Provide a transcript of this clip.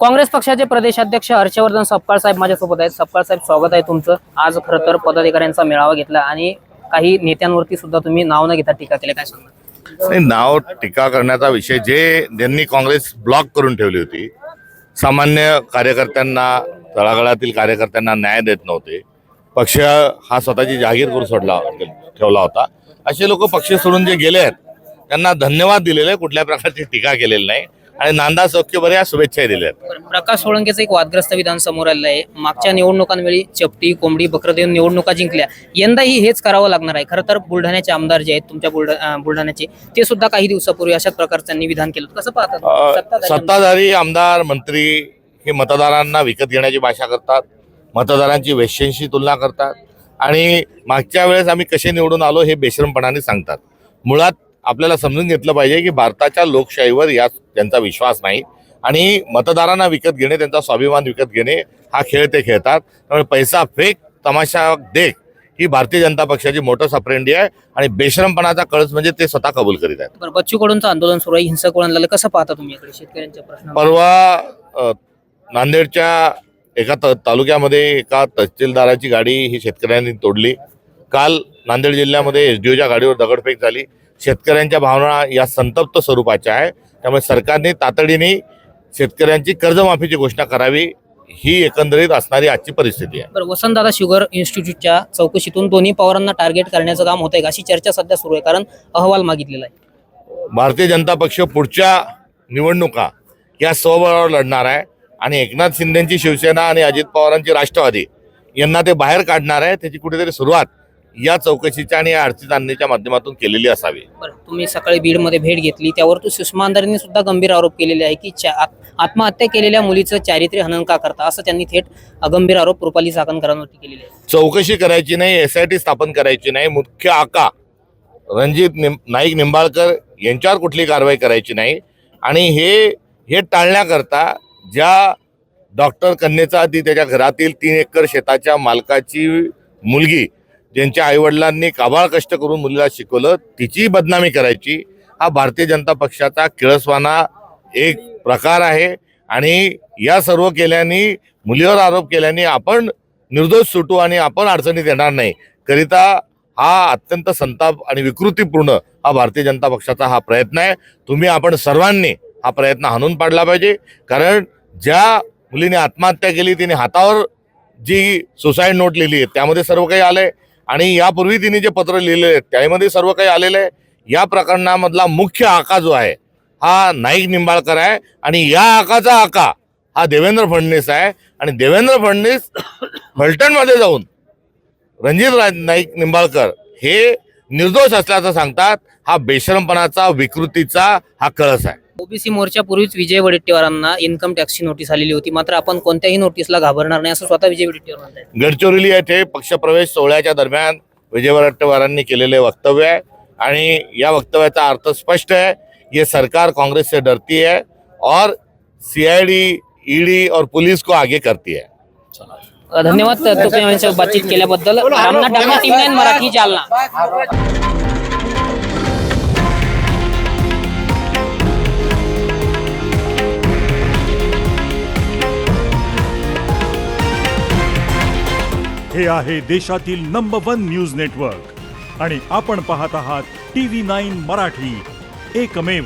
काँग्रेस पक्षाचे प्रदेशाध्यक्ष हर्षवर्धन सपकाळ साहेब माझ्यासोबत आहेत। सपकाळ साहेब, स्वागत आहे तुमचं। आज खरं तर पदाधिकाऱ्यांचा मेळावा घेतला आणि काही नेत्यांवरती सुद्धा तुम्ही नाव न घेता टीका केली, काय सांगणार? नाही, नाव टीका करण्याचा विषय ज्यांनी काँग्रेस ब्लॉक करून ठेवली होती, सामान्य कार्यकर्त्यांना, तळागाळातील कार्यकर्त्यांना न्याय देत नव्हते, पक्ष हा स्वतःची जाहीर करून ठेवला होता, असे लोक पक्ष सोडून जे गेले आहेत त्यांना धन्यवाद दिलेले, कुठल्या प्रकारची टीका केलेली नाही आणि नांदा सौख्य बरे या शुभेच्छा दिल्या आहेत। प्रकाश सोळंकेचं एक वादग्रस्त विधान समोर आलेलं आहे। मागच्या निवडणुकांवेळी चपटी कोंबडी बकरं देऊन निवडणुका जिंकल्या, यंदाही हेच करावं लागणार आहे। खरं तर बुलढाण्याचे आमदार जे आहेत तुमच्या बुलढाण्याचे, ते सुद्धा काही दिवसापूर्वी अशाच प्रकारचं त्यांनी विधान केलं। कसं पाहतात? सत्ताधारी आमदार मंत्री हे मतदारांना विकत घेण्याची भाषा करतात, मतदारांची वेश्यांशी तुलना करतात आणि मागच्या वेळेस आम्ही कसे निवडून आलो हे बेशरमपणाने सांगतात। मुळात आपल्याला समजून घेतलं पाहिजे की भारताच्या लोकशाहीवर त्यांचा विश्वास नाही आणि मतदारांना विकत घेणे, त्यांचा स्वाभिमान विकत घेणे हा खेळ ते खेळतात। त्यामुळे पैसा फेक, तमाशा देख ही भारतीय जनता पक्षाची मोटस अप्रेंडी आहे आणि बेशरमपणाचा कळस म्हणजे ते स्वतः कबूल करीत आहेत। बच्चू कडूंचं आंदोलन सुरू आहे, हिंसक वळण लागलं, कसं पाहता तुम्ही शेतकऱ्यांच्या प्रश्न? परवा नांदेडच्या एका तालुक्यामध्ये एका तहसीलदाराची गाडी ही शेतकऱ्यांनी तोडली। काल नांदेड जिल्ह्यामध्ये एसडीओच्या गाडीवर दगडफेक झाली। शेतकऱ्यांच्या भावना या संतप्त स्वरूपाच्या आहे, त्यामुळे सरकारने तातडीने शेतकऱ्यांची कर्जमाफीची घोषणा करावी, ही एकंदरीत असणारी आजची परिस्थिती आहे। बरं, वसंतदादा शुगर इन्स्टिट्यूटच्या चौकशीतून दोन्ही पवारांना टार्गेट करण्याचं काम होतंय का, अशी चर्चा सध्या सुरू आहे, कारण अहवाल मागितलेला आहे। भारतीय जनता पक्ष पुढच्या निवडणुका या स्वबळावर लढणार आहे आणि एकनाथ शिंदेची शिवसेना आणि अजित पवारांची राष्ट्रवादी यांना ते बाहेर काढणार आहे। त्याची कुठेतरी सुरुवात या चौकशीच्या आणि या अडचणी आणण्याच्या माध्यमातून केलेली असावी। बरं, तुम्ही सकाळी बीडमध्ये भेट घेतली, त्यावर तो सुषमा अंधारेंनी सुद्धा गंभीर आरोप केलेले आहे की आत्महत्या केलेल्या मुलीचं चारित्र्य हनन का करता, असं त्यांनी थेट गंभीर आरोप रुपाली चाकणकरांवरती केलेले आहे। चौकशी करायची नाही, SIT स्थापन करायची नाही, मुख्य आका रणजित नाईक निंबाळकर यांच्यावर कुठली कारवाई करायची नाही आणि हे टाळण्याकरता ज्या डॉक्टर कन्येचा आधी त्याच्या घरातील 3 एकर शेताच्या मालकाची मुलगी, ज्यांच्या आईवडिलांनी काबाळ कष्ट करून मुलीला शिकवलं, तिची बदनामी करायची, हा भारतीय जनता पक्षाचा किळसवाना एक प्रकार आहे आणि या सर्व केल्याने, मुलीवर आरोप केल्याने आपण निर्दोष सुटू आणि आपण अडचणीत येणार नाही करिता हा अत्यंत संताप आणि विकृतीपूर्ण हा भारतीय जनता पक्षाचा हा प्रयत्न आहे। आपण सर्वांनी हा प्रयत्न हाणून पाडला पाहिजे, कारण ज्या मुलीने आत्महत्या केली तिने हातावर जी सुसाईड नोट लिहिली आहे त्यामध्ये सर्व काही आलंय आणि यापूर्वी तिने जे पत्र लिहिले आहे त्यामध्ये सर्व काही आलेलं आहे। या प्रकरणामधला मुख्य आका जो आहे हा नाईक निंबाळकर आहे आणि या आकाचा आका हा देवेंद्र फडणवीस आहे आणि देवेंद्र फडणवीस फलटणमध्ये जाऊन रणजित नाईक निंबाळकर हे निर्दोष असल्याचं सांगतात। हा बेशरमपणाचा, विकृतीचा हा कळस आहे। ओबीसी मोर्चापूर्वीच विजय वडेट्टीवारांना इन्कम टॅक्सची नोटीस आलेली होती, मात्र आपण कोणत्याही नोटीसला घाबरणार नाही असं स्वतः विजय वडेट्टीवार म्हणतात। गडचिरोली येथे पक्षप्रवेश सोहळ्याच्या दरम्यान विजय वडेट्टीवारांनी केलेले वक्तव्य आहे आणि या वक्तव्याचा अर्थ स्पष्ट है, ये सरकार कांग्रेस से डरती है और CID, ED और पुलिस को आगे करती है। धन्यवाद तुम्ही आमच्यासोबत बातचीत केल्याबद्दल। रामनाथ डांगे, टीव्ही 9 मराठी, जालना। हे आहे देशातील नंबर 1 न्यूज नेटवर्क आणि आपण पाहत आहात TV9 मराठी, एकमेव।